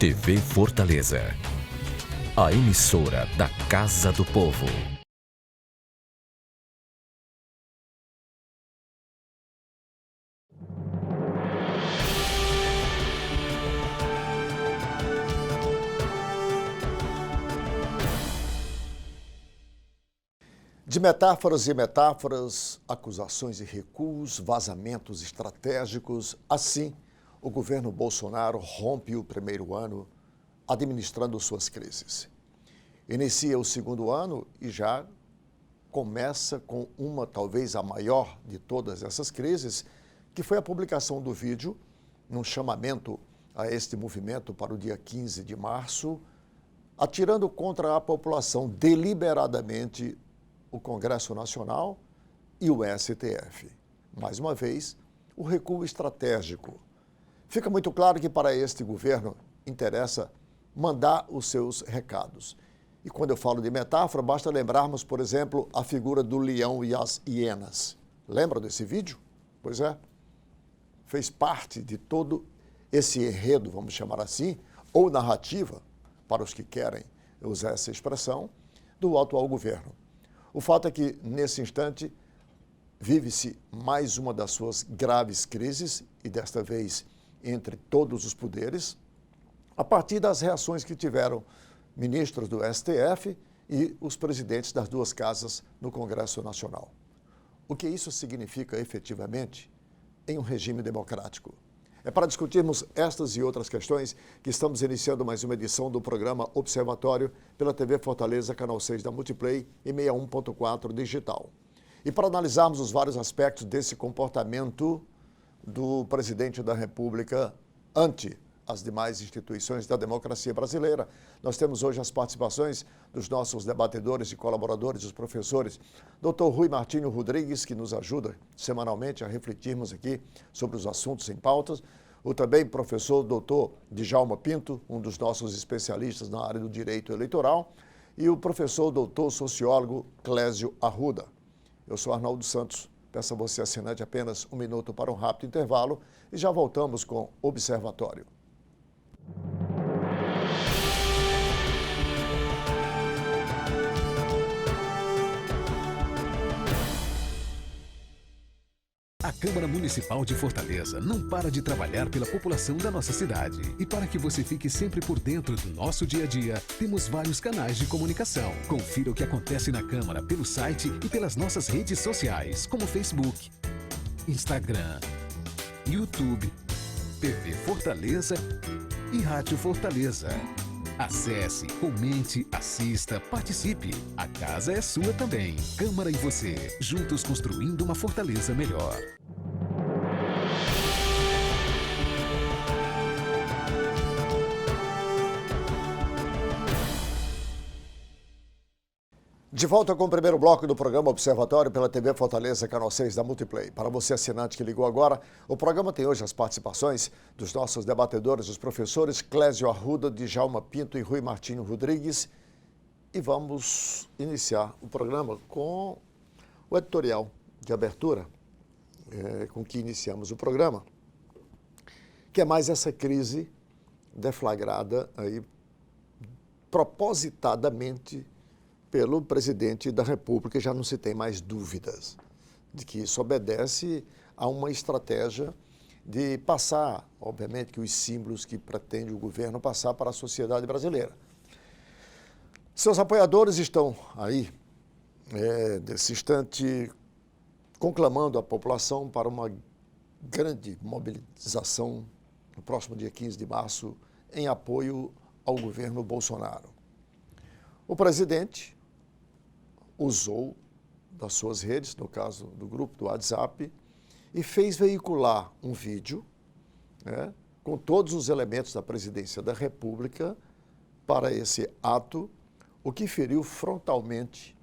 TV Fortaleza, a emissora da Casa do Povo. De metáforas e metáforas, acusações e recuos, vazamentos estratégicos, assim, o governo Bolsonaro rompe o primeiro ano administrando suas crises. Inicia o segundo ano e já começa com uma, talvez a maior de todas essas crises, que foi a publicação do vídeo, num chamamento a este movimento para o dia 15 de março, atirando contra a população deliberadamente o Congresso Nacional e o STF. Mais uma vez, o recuo estratégico. Fica muito claro que para este governo interessa mandar os seus recados. E quando eu falo de metáfora, basta lembrarmos, por exemplo, a figura do leão e as hienas. Lembra desse vídeo? Pois é. Fez parte de todo esse enredo, vamos chamar assim, ou narrativa, para os que querem usar essa expressão, do atual governo. O fato é que, nesse instante, vive-se mais uma das suas graves crises, e desta vez entre todos os poderes, a partir das reações que tiveram ministros do STF e os presidentes das duas casas no Congresso Nacional. O que isso significa efetivamente em um regime democrático? É para discutirmos estas e outras questões que estamos iniciando mais uma edição do programa Observatório pela TV Fortaleza, canal 6 da Multiplay e 61.4 digital. E para analisarmos os vários aspectos desse comportamento do presidente da República ante as demais instituições da democracia brasileira, nós temos hoje as participações dos nossos debatedores e colaboradores, os professores, Dr. Rui Martinho Rodrigues, que nos ajuda semanalmente a refletirmos aqui sobre os assuntos em pautas, o também professor Dr. Djalma Pinto, um dos nossos especialistas na área do direito eleitoral, e o professor doutor sociólogo Clésio Arruda. Eu sou Arnaldo Santos. Peço a você, assinante, apenas um minuto para um rápido intervalo e já voltamos com Observatório. A Câmara Municipal de Fortaleza não para de trabalhar pela população da nossa cidade. E para que você fique sempre por dentro do nosso dia a dia, temos vários canais de comunicação. Confira o que acontece na Câmara pelo site e pelas nossas redes sociais, como Facebook, Instagram, YouTube, TV Fortaleza e Rádio Fortaleza. Acesse, comente, assista, participe. A casa é sua também. Câmara e você, juntos construindo uma Fortaleza melhor. De volta com o primeiro bloco do programa Observatório pela TV Fortaleza, canal 6 da Multiplay. Para você, assinante que ligou agora, o programa tem hoje as participações dos nossos debatedores, os professores Clésio Arruda, Djalma Pinto e Rui Martinho Rodrigues. E vamos iniciar o programa com o editorial de abertura, com que iniciamos o programa, que é mais essa crise deflagrada aí propositadamente pelo presidente da República, já não se tem mais dúvidas de que isso obedece a uma estratégia de passar, obviamente, que os símbolos que pretende o governo passar para a sociedade brasileira. Seus apoiadores estão aí, nesse instante, conclamando a população para uma grande mobilização no próximo dia 15 de março em apoio ao governo Bolsonaro. O presidente usou das suas redes, no caso do grupo do WhatsApp, e fez veicular um vídeo, com todos os elementos da presidência da República para esse ato, o que feriu frontalmente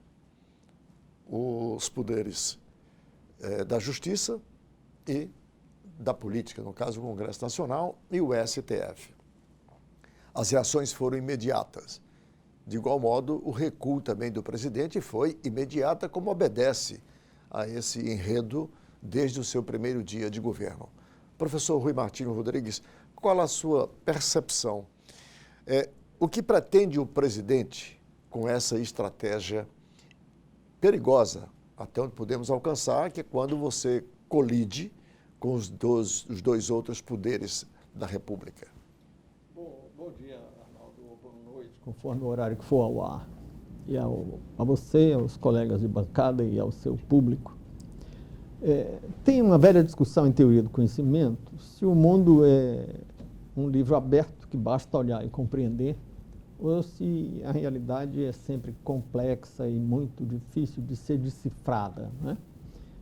os poderes da Justiça e da política, no caso o Congresso Nacional e o STF. As reações foram imediatas. De igual modo, o recuo também do presidente foi imediata, como obedece a esse enredo desde o seu primeiro dia de governo. Professor Rui Martinho Rodrigues, qual a sua percepção O que pretende o presidente com essa estratégia perigosa, até onde podemos alcançar, que é quando você colide com os dois outros poderes da República? Bom dia, Arnaldo. Boa noite. Conforme o horário que for ao ar. E a você, aos colegas de bancada e ao seu público. Tem uma velha discussão em teoria do conhecimento se o mundo é um livro aberto que basta olhar e compreender, ou se a realidade é sempre complexa e muito difícil de ser decifrada, né?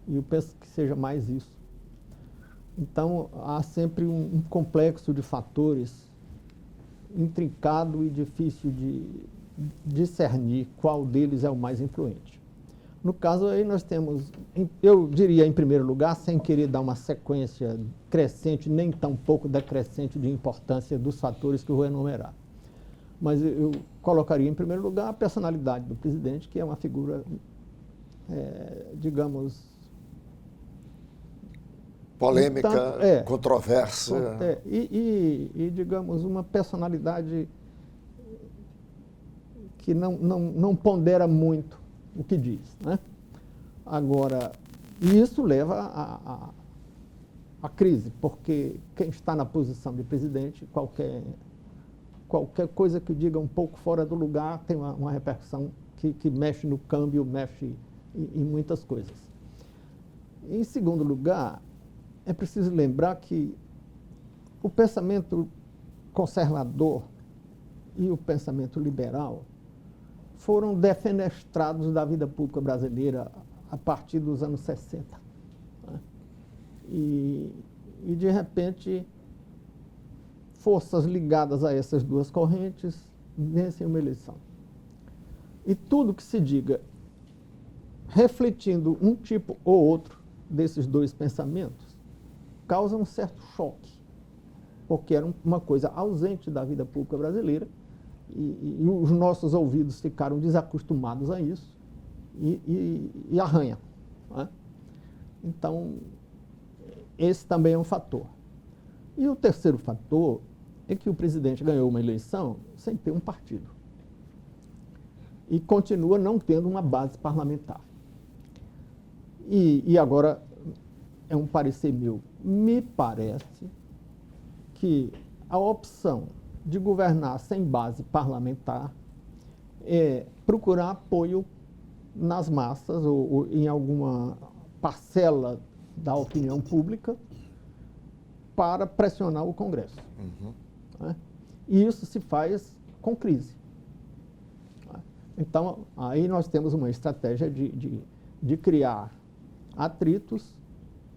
E eu penso que seja mais isso. Então, há sempre um complexo de fatores intrincado e difícil de discernir qual deles é o mais influente. No caso aí nós temos, eu diria em primeiro lugar, sem querer dar uma sequência crescente, nem tão pouco decrescente de importância dos fatores que eu vou enumerar. Mas eu colocaria em primeiro lugar a personalidade do presidente, que é uma figura, digamos... polêmica, controversa. Digamos, uma personalidade que não pondera muito o que diz, né? Agora, isso leva à crise, porque quem está na posição de presidente, qualquer coisa que diga um pouco fora do lugar tem uma repercussão que mexe no câmbio, mexe em muitas coisas. Em segundo lugar, é preciso lembrar que o pensamento conservador e o pensamento liberal foram defenestrados da vida pública brasileira a partir dos anos 60. Né? E, de repente, forças ligadas a essas duas correntes vencem uma eleição. E tudo que se diga, refletindo um tipo ou outro desses dois pensamentos, causa um certo choque, porque era uma coisa ausente da vida pública brasileira, e os nossos ouvidos ficaram desacostumados a isso e arranha. Né? Então, esse também é um fator. E o terceiro fator é que o presidente ganhou uma eleição sem ter um partido e continua não tendo uma base parlamentar. E agora, é um parecer meu, me parece que a opção de governar sem base parlamentar é procurar apoio nas massas ou em alguma parcela da opinião pública para pressionar o Congresso. Uhum. Né? E isso se faz com crise. Então, aí nós temos uma estratégia de criar atritos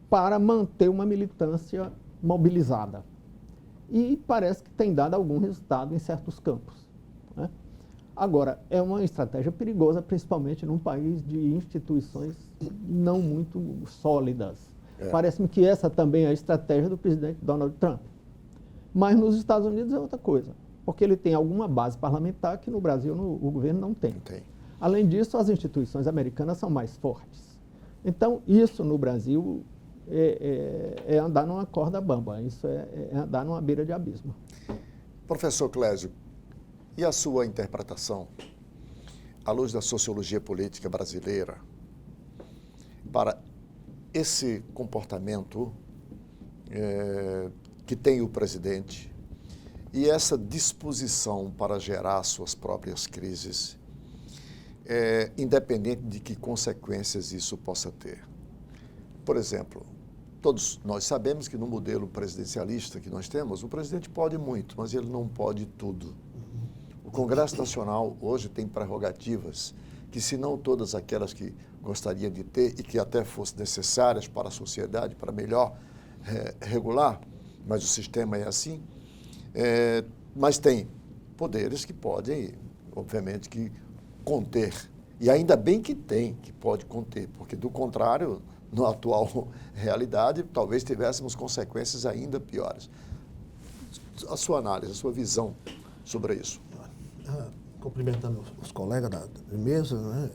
para manter uma militância mobilizada. E parece que tem dado algum resultado em certos campos. Né? Agora, é uma estratégia perigosa, principalmente num país de instituições não muito sólidas. Parece-me que essa também é a estratégia do presidente Donald Trump. Mas nos Estados Unidos é outra coisa, porque ele tem alguma base parlamentar que no Brasil o governo não tem. Além disso, as instituições americanas são mais fortes. Então, isso no Brasil é andar numa corda bamba, isso é andar numa beira de abismo. Professor Clésio, e a sua interpretação, à luz da sociologia política brasileira, para esse comportamento que tem o presidente e essa disposição para gerar suas próprias crises, independente de que consequências isso possa ter? Por exemplo, todos nós sabemos que no modelo presidencialista que nós temos, o presidente pode muito, mas ele não pode tudo. O Congresso Nacional hoje tem prerrogativas que, se não todas aquelas que gostaria de ter e que até fossem necessárias para a sociedade, para melhor regular, mas o sistema é assim, mas tem poderes que podem, obviamente, que conter. E ainda bem que tem, que pode conter, porque do contrário, na atual realidade, talvez tivéssemos consequências ainda piores. A sua análise, a sua visão sobre isso. Cumprimentando os colegas da mesa, né?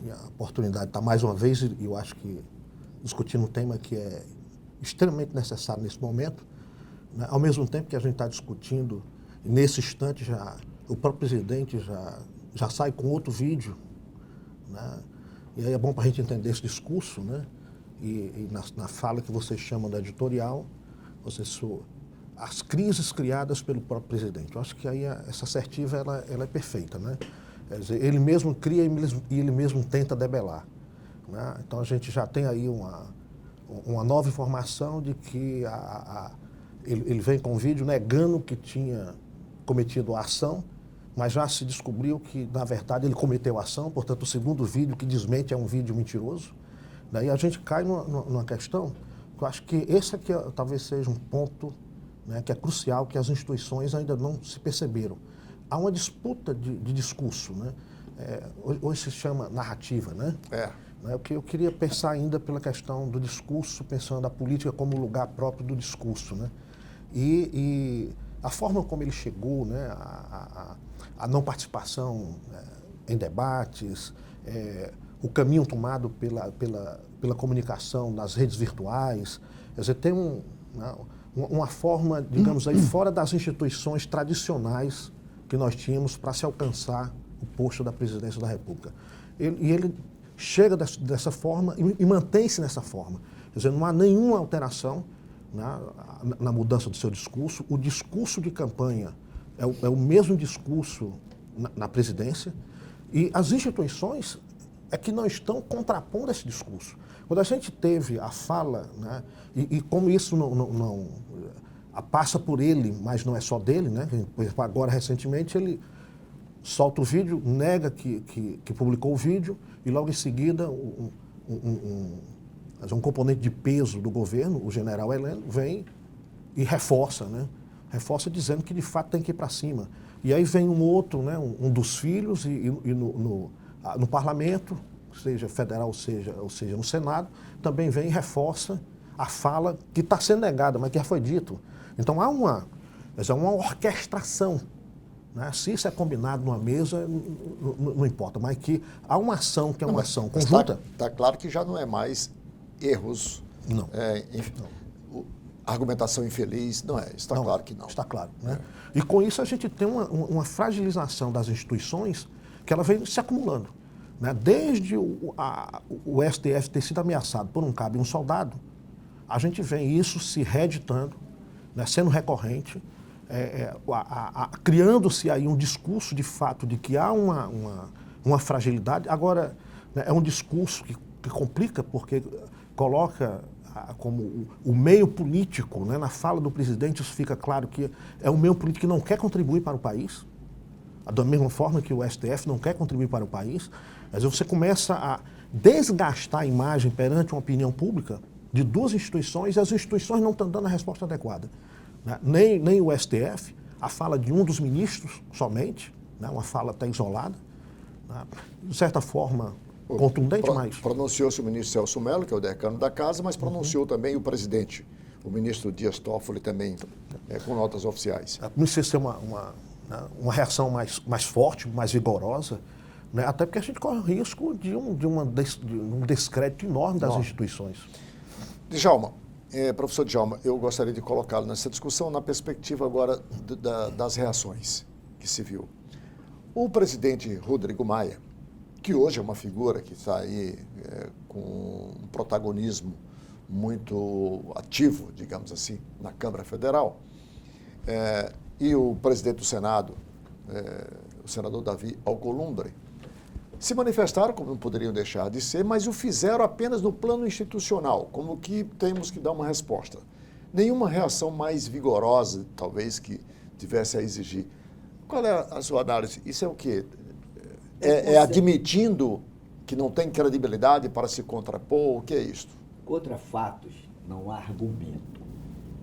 E a oportunidade está mais uma vez, e eu acho que discutindo um tema que é extremamente necessário nesse momento, né? Ao mesmo tempo que a gente está discutindo nesse instante o próprio presidente já sai com outro vídeo, né? E aí é bom para a gente entender esse discurso, né? E na fala que vocês chamam da editorial, as crises criadas pelo próprio presidente. Eu acho que aí essa assertiva ela é perfeita, né? Quer dizer, ele mesmo cria e ele mesmo tenta debelar, né? Então a gente já tem aí uma nova informação de que ele vem com um vídeo negando que tinha cometido a ação, mas já se descobriu que, na verdade, ele cometeu a ação, portanto, o segundo vídeo que desmente é um vídeo mentiroso. Daí a gente cai numa questão que eu acho que esse aqui talvez seja um ponto, né, que é crucial, que as instituições ainda não se perceberam. Há uma disputa de discurso, né? Hoje se chama narrativa, né? Eu queria pensar ainda pela questão do discurso, pensando a política como lugar próprio do discurso, né? E a forma como ele chegou, né, a não participação em debates, o caminho tomado pela comunicação nas redes virtuais, quer dizer, tem uma forma, digamos aí, fora das instituições tradicionais que nós tínhamos para se alcançar o posto da presidência da República. Ele chega dessa forma e mantém-se nessa forma. Quer dizer, não há nenhuma alteração na mudança do seu discurso. O discurso de campanha é o mesmo discurso na presidência, e as instituições é que não estão contrapondo esse discurso. Quando a gente teve a fala, né, e como isso não passa por ele, mas não é só dele, né? Agora, recentemente, ele solta o vídeo, nega que publicou o vídeo, e logo em seguida um componente de peso do governo, o general Heleno, vem e reforça, né? Reforça dizendo que de fato tem que ir para cima. E aí vem um outro, né, um dos filhos, e no parlamento, seja federal ou seja no Senado, também vem e reforça a fala que está sendo negada, mas que já foi dito. Então há uma orquestração, né? Se isso é combinado numa mesa, não importa, mas que há uma ação que é uma ação conjunta. Está claro que já não é mais erros, não. Argumentação infeliz, não é, está claro que não. Está claro, né? E com isso a gente tem uma fragilização das instituições que ela vem se acumulando, né? Desde o STF ter sido ameaçado por um cabo e um soldado, a gente vê isso se reeditando, né, sendo recorrente, criando-se aí um discurso de fato de que há uma fragilidade. Agora, né, é um discurso que complica, porque coloca como o meio político, né, na fala do presidente, isso fica claro que é um meio político que não quer contribuir para o país, da mesma forma que o STF não quer contribuir para o país. Mas você começa a desgastar a imagem perante uma opinião pública de duas instituições, e as instituições não estão dando a resposta adequada, né? Nem o STF, a fala de um dos ministros somente, né, uma fala até isolada, né, de certa forma contundente, mas... Pronunciou-se o ministro Celso Mello, que é o decano da casa, mas pronunciou também o presidente, o ministro Dias Toffoli também, com notas oficiais. Não sei se é uma reação mais forte, mais vigorosa, né? Até porque a gente corre o risco de um descrédito enorme das instituições. Djalma, professor Djalma, eu gostaria de colocá-lo nessa discussão na perspectiva agora das reações que se viu. O presidente Rodrigo Maia, que hoje é uma figura que está aí com um protagonismo muito ativo, digamos assim, na Câmara Federal, e o presidente do Senado, o senador Davi Alcolumbre, se manifestaram, como não poderiam deixar de ser, mas o fizeram apenas no plano institucional, como que temos que dar uma resposta. Nenhuma reação mais vigorosa, talvez, que tivesse a exigir. Qual é a sua análise? Isso é o quê? É admitindo que não tem credibilidade para se contrapor? O que é isso? Contra fatos, não há argumento.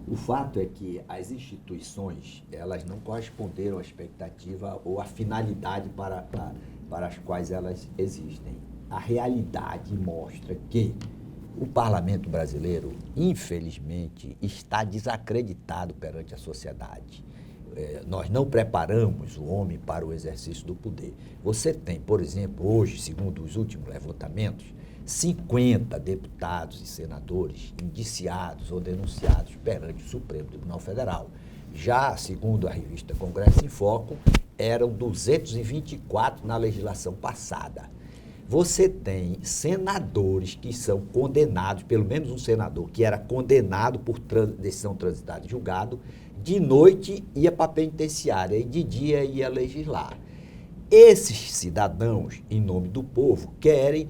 O fato é que as instituições, elas não corresponderam à expectativa ou à finalidade para as quais elas existem. A realidade mostra que o parlamento brasileiro, infelizmente, está desacreditado perante a sociedade. Nós não preparamos o homem para o exercício do poder. Você tem, por exemplo, hoje, segundo os últimos levantamentos, 50 deputados e senadores indiciados ou denunciados perante o Supremo Tribunal Federal. Já, segundo a revista Congresso em Foco, eram 224 na legislação passada. Você tem senadores que são condenados, pelo menos um senador que era condenado por decisão transitada em julgado, de noite ia para a penitenciária e de dia ia legislar. Esses cidadãos, em nome do povo, querem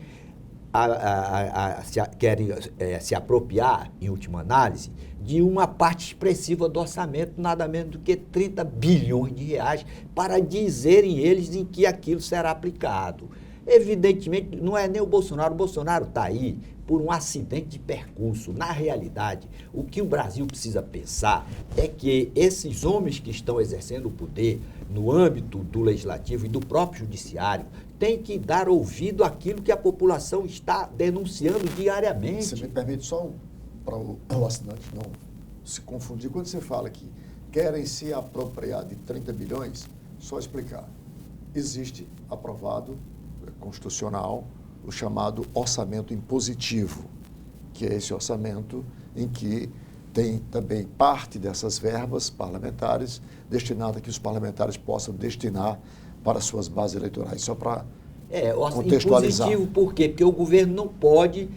se apropriar, em última análise, de uma parte expressiva do orçamento, nada menos do que 30 bilhões de reais, para dizerem eles em que aquilo será aplicado. Evidentemente, não é nem o Bolsonaro está aí por um acidente de percurso. Na realidade, o que o Brasil precisa pensar é que esses homens que estão exercendo o poder no âmbito do legislativo e do próprio judiciário têm que dar ouvido àquilo que a população está denunciando diariamente. Você me permite só para o assinante não se confundir. Quando você fala que querem se apropriar de 30 bilhões, só explicar. Existe aprovado constitucional o chamado orçamento impositivo, que é esse orçamento em que tem também parte dessas verbas parlamentares destinada a que os parlamentares possam destinar para suas bases eleitorais. Só para contextualizar. Impositivo por quê? Porque o governo não pode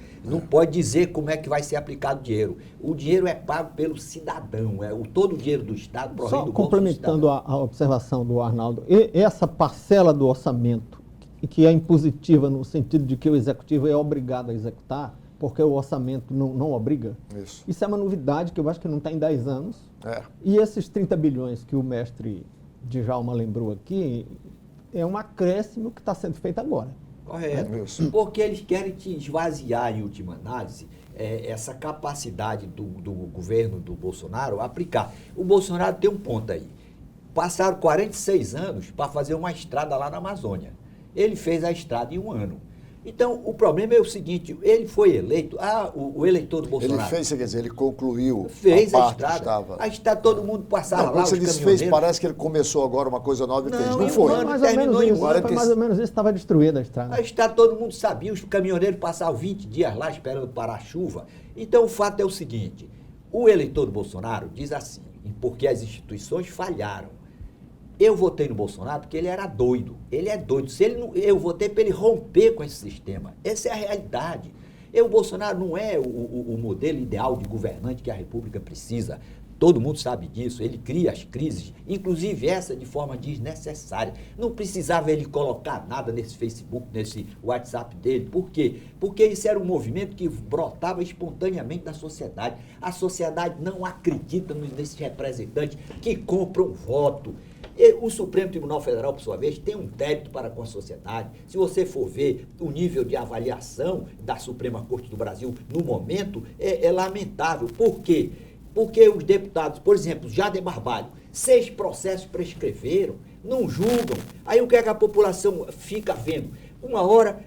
dizer como é que vai ser aplicado o dinheiro. O dinheiro é pago pelo cidadão, todo o dinheiro do Estado provém do bolso do cidadão. Complementando a observação do Arnaldo, essa parcela do orçamento que é impositiva no sentido de que o executivo é obrigado a executar, porque o orçamento não obriga. Isso é uma novidade que eu acho que não está em 10 anos. E esses 30 bilhões que o mestre Djalma lembrou aqui, é um acréscimo que está sendo feito agora. Correto. Porque eles querem te esvaziar, em última análise, essa capacidade do governo do Bolsonaro aplicar. O Bolsonaro tem um ponto aí. Passaram 46 anos para fazer uma estrada lá na Amazônia. Ele fez a estrada em 1 ano. Então, o problema é o seguinte, ele foi eleito, o eleitor do Bolsonaro... Ele fez, quer dizer, ele concluiu fez a estrada. A estrada, todo mundo passava lá, quando você diz fez, parece que ele começou agora uma coisa nova e fez. Não foi. Terminou em 1 ano. Foi mais ou menos isso, estava destruída a estrada. A estrada, todo mundo sabia, os caminhoneiros passavam 20 dias lá esperando parar a chuva. Então, o fato é o seguinte, o eleitor do Bolsonaro diz assim, porque as instituições falharam. Eu votei no Bolsonaro porque ele era doido. Ele é doido. Eu votei para ele romper com esse sistema. Essa é a realidade. O Bolsonaro não é o modelo ideal de governante que a República precisa. Todo mundo sabe disso. Ele cria as crises, inclusive essa de forma desnecessária. Não precisava ele colocar nada nesse Facebook, nesse WhatsApp dele. Por quê? Porque isso era um movimento que brotava espontaneamente da sociedade. A sociedade não acredita nesses representantes que compram voto. O Supremo Tribunal Federal, por sua vez, tem um débito para com a sociedade. Se você for ver o nível de avaliação da Suprema Corte do Brasil no momento, é lamentável. Por quê? Porque os deputados, por exemplo, Jader Barbalho, 6 processos prescreveram, não julgam. Aí o que é que a população fica vendo? Uma hora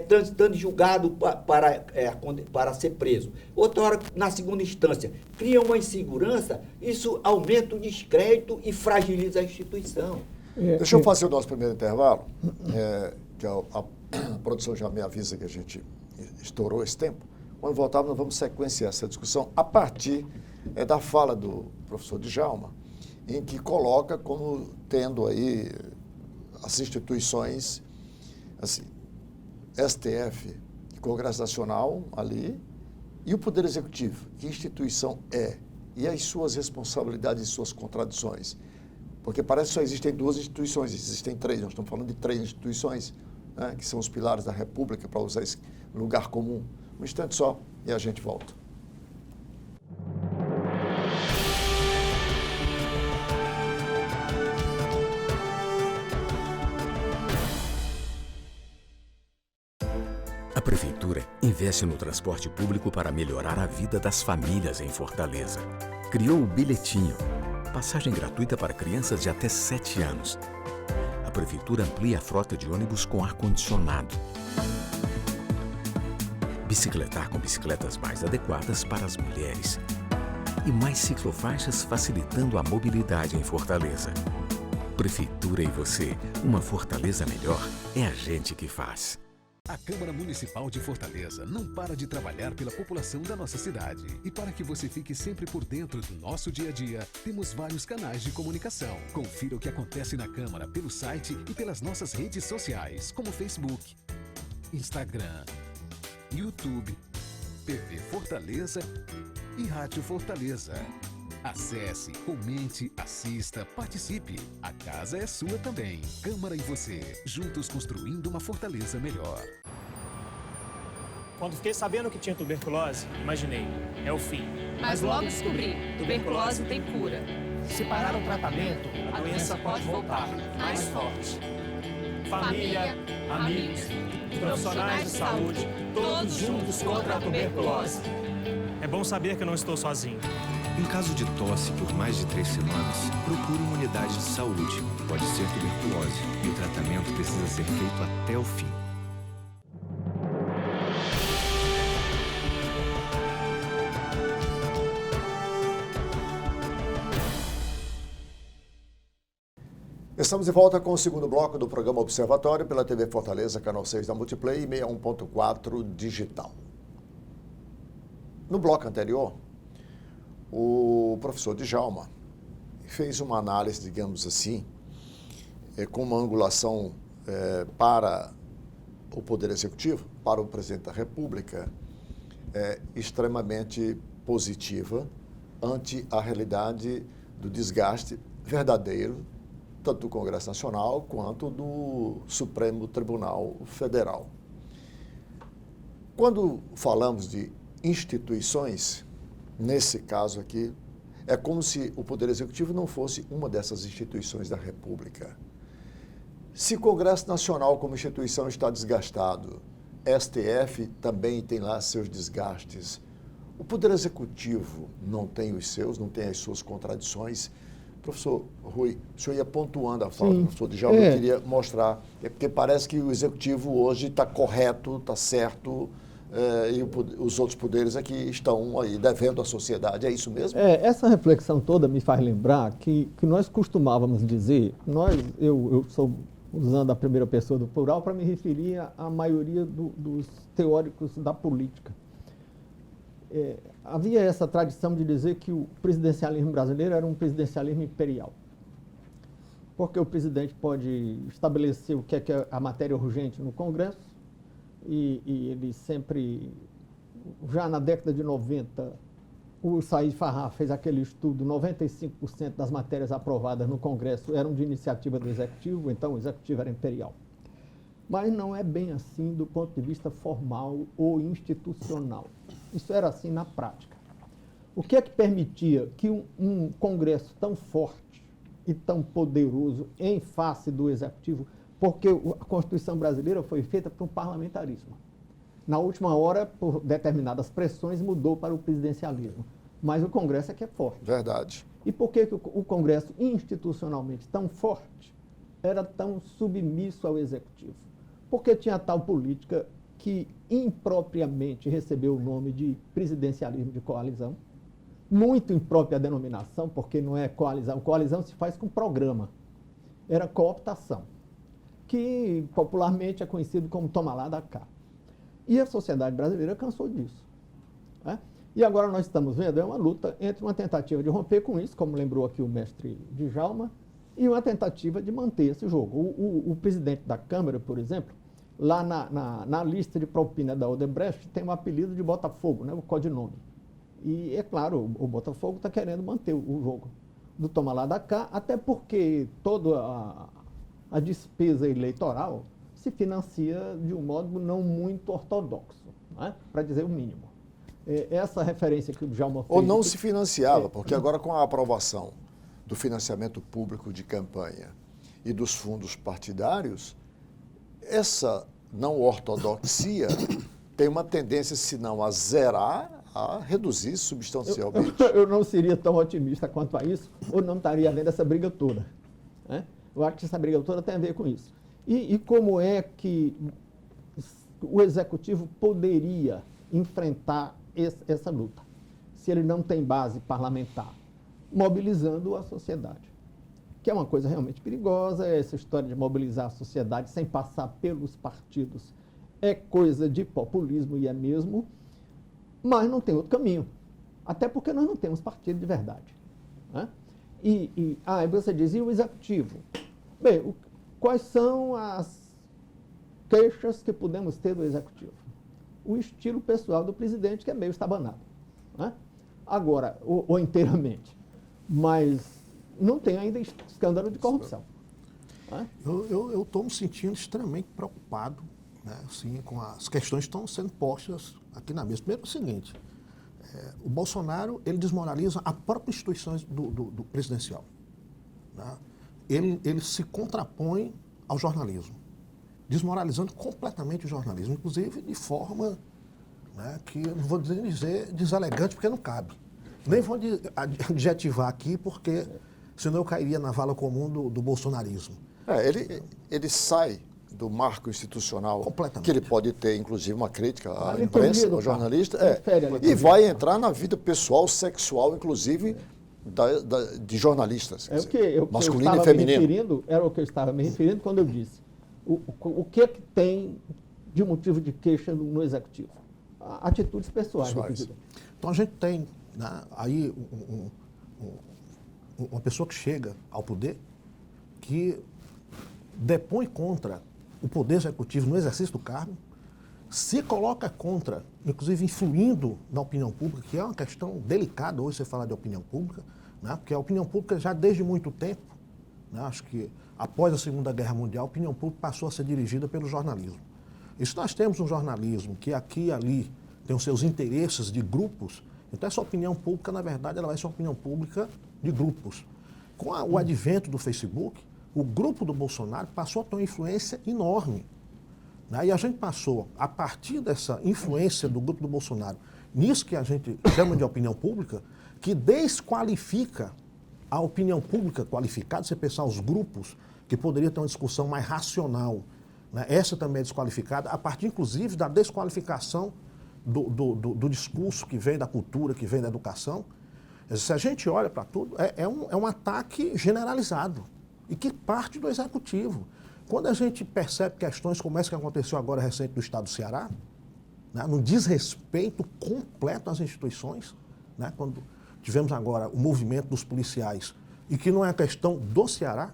transitando julgado para ser preso. Outra hora, na segunda instância, cria uma insegurança, isso aumenta o descrédito e fragiliza a instituição. Deixa eu fazer o nosso primeiro intervalo, que a produção já me avisa que a gente estourou esse tempo. Quando voltarmos, nós vamos sequenciar essa discussão a partir da fala do professor Djalma, em que coloca como tendo aí as instituições, assim, STF, Congresso Nacional ali, e o Poder Executivo, que instituição é, e as suas responsabilidades e suas contradições. Porque parece que só existem 2 instituições, existem 3, nós estamos falando de 3 instituições, né, que são os pilares da República, para usar esse lugar comum. Um instante só e a gente volta. A Prefeitura investe no transporte público para melhorar a vida das famílias em Fortaleza. Criou o Bilhetinho, passagem gratuita para crianças de até 7 anos. A Prefeitura amplia a frota de ônibus com ar-condicionado. Bicicletar com bicicletas mais adequadas para as mulheres. E mais ciclofaixas facilitando a mobilidade em Fortaleza. Prefeitura e você, uma Fortaleza melhor, é a gente que faz. A Câmara Municipal de Fortaleza não para de trabalhar pela população da nossa cidade. E para que você fique sempre por dentro do nosso dia a dia, temos vários canais de comunicação. Confira o que acontece na Câmara pelo site e pelas nossas redes sociais, como Facebook, Instagram, YouTube, TV Fortaleza e Rádio Fortaleza. Acesse, comente, assista, participe. A casa é sua também. Câmara e você, juntos construindo uma Fortaleza melhor. Quando fiquei sabendo que tinha tuberculose, imaginei, é o fim. Mas logo descobri, tuberculose tem cura. Se parar o tratamento, a doença pode voltar, mais forte. Família, amigos, profissionais de saúde, todos juntos contra a tuberculose. É bom saber que eu não estou sozinho. Em caso de tosse por mais de 3 semanas, procure uma unidade de saúde. Pode ser tuberculose e o tratamento precisa ser feito até o fim. Estamos de volta com o segundo bloco do programa Observatório pela TV Fortaleza, canal 6 da Multiplay e 61.4 digital. No bloco anterior, o professor Djalma fez uma análise, digamos assim, com uma angulação para o Poder Executivo, para o Presidente da República, extremamente positiva ante a realidade do desgaste verdadeiro, tanto do Congresso Nacional quanto do Supremo Tribunal Federal. Quando falamos de instituições, nesse caso aqui, é como se o Poder Executivo não fosse uma dessas instituições da República. Se o Congresso Nacional como instituição está desgastado, STF também tem lá seus desgastes, o Poder Executivo não tem os seus, não tem as suas contradições. Professor Rui, o senhor ia pontuando a fala do professor Djalma, eu queria mostrar, porque parece que o Executivo hoje está correto, está certo, e os outros poderes aqui estão aí devendo à sociedade, é isso mesmo? Essa reflexão toda me faz lembrar que nós costumávamos dizer, eu sou usando a primeira pessoa do plural para me referir à maioria dos teóricos da política. Havia essa tradição de dizer que o presidencialismo brasileiro era um presidencialismo imperial. Porque o presidente pode estabelecer o que é a matéria urgente no Congresso, e ele sempre, já na década de 90, o Said Farrah fez aquele estudo, 95% das matérias aprovadas no Congresso eram de iniciativa do Executivo, então o Executivo era imperial. Mas não é bem assim do ponto de vista formal ou institucional. Isso era assim na prática. O que é que permitia que um Congresso tão forte e tão poderoso em face do Executivo, porque a Constituição brasileira foi feita por um parlamentarismo. Na última hora, por determinadas pressões, mudou para o presidencialismo. Mas o Congresso é que é forte. Verdade. E por que o Congresso, institucionalmente tão forte, era tão submisso ao Executivo? Porque tinha tal política que impropriamente recebeu o nome de presidencialismo de coalizão, muito imprópria a denominação, porque não é coalizão. Coalizão se faz com programa. Era cooptação, que popularmente é conhecido como toma lá da cá. E a sociedade brasileira cansou disso. Né? E agora nós estamos vendo uma luta entre uma tentativa de romper com isso, como lembrou aqui o mestre Djalma, e uma tentativa de manter esse jogo. O presidente da Câmara, por exemplo, lá na lista de propina da Odebrecht, tem um apelido de Botafogo, né, o codinome. E, é claro, o Botafogo está querendo manter o jogo do toma lá da cá, até porque toda a despesa eleitoral se financia de um modo não muito ortodoxo, né, para dizer o mínimo. Essa referência que o Djalma fez... Ou não se financiava, porque agora com a aprovação do financiamento público de campanha e dos fundos partidários, essa não ortodoxia tem uma tendência, se não a zerar, a reduzir substancialmente. Eu não seria tão otimista quanto a isso, ou não estaria havendo essa briga toda. Né? Eu acho que essa briga toda tem a ver com isso. E como é que o Executivo poderia enfrentar essa luta, se ele não tem base parlamentar? Mobilizando a sociedade, que é uma coisa realmente perigosa. Essa história de mobilizar a sociedade sem passar pelos partidos é coisa de populismo e é mesmo, mas não tem outro caminho. Até porque nós não temos partido de verdade. Né? E você dizia o executivo. Bem, quais são as queixas que podemos ter do executivo? O estilo pessoal do presidente, que é meio estabanado. Né? Agora, ou inteiramente. Mas não tem ainda escândalo de corrupção. Né? Eu estou me sentindo extremamente preocupado, né, assim, com as questões que estão sendo postas aqui na mesa. Primeiro é o seguinte, o Bolsonaro ele desmoraliza a própria instituição do presidencial. Né? Ele se contrapõe ao jornalismo, desmoralizando completamente o jornalismo, inclusive de forma, né, que eu não vou dizer deselegante, porque não cabe. Nem vou adjetivar aqui, porque senão eu cairia na vala comum do bolsonarismo. Ele sai do marco institucional, completamente, que ele pode ter, inclusive, uma crítica à imprensa, ao jornalista, e vai entrar na vida pessoal, sexual, inclusive, de jornalistas, masculino e feminino. Era o que eu estava me referindo quando eu disse o que tem de motivo de queixa no executivo? Atitudes pessoais. Então a gente tem, né, aí uma pessoa que chega ao poder, que depõe contra o poder executivo no exercício do cargo, se coloca contra, inclusive influindo na opinião pública, que é uma questão delicada hoje você falar de opinião pública, né? Porque a opinião pública já desde muito tempo, né, acho que após a Segunda Guerra Mundial, a opinião pública passou a ser dirigida pelo jornalismo. E se nós temos um jornalismo que aqui e ali tem os seus interesses de grupos, então essa opinião pública, na verdade, ela vai ser uma opinião pública de grupos. Com o advento do Facebook, o grupo do Bolsonaro passou a ter uma influência enorme. Né? E a gente passou, a partir dessa influência do grupo do Bolsonaro, nisso que a gente chama de opinião pública, que desqualifica a opinião pública qualificada, você pensar os grupos que poderiam ter uma discussão mais racional, né? Essa também é desqualificada, a partir, inclusive, da desqualificação do discurso que vem da cultura, que vem da educação. Se a gente olha para tudo, é um ataque generalizado e que parte do executivo. Quando a gente percebe questões como essa que aconteceu agora recente no estado do Ceará, né, no desrespeito completo às instituições, né, quando tivemos agora o movimento dos policiais, e que não é questão do Ceará,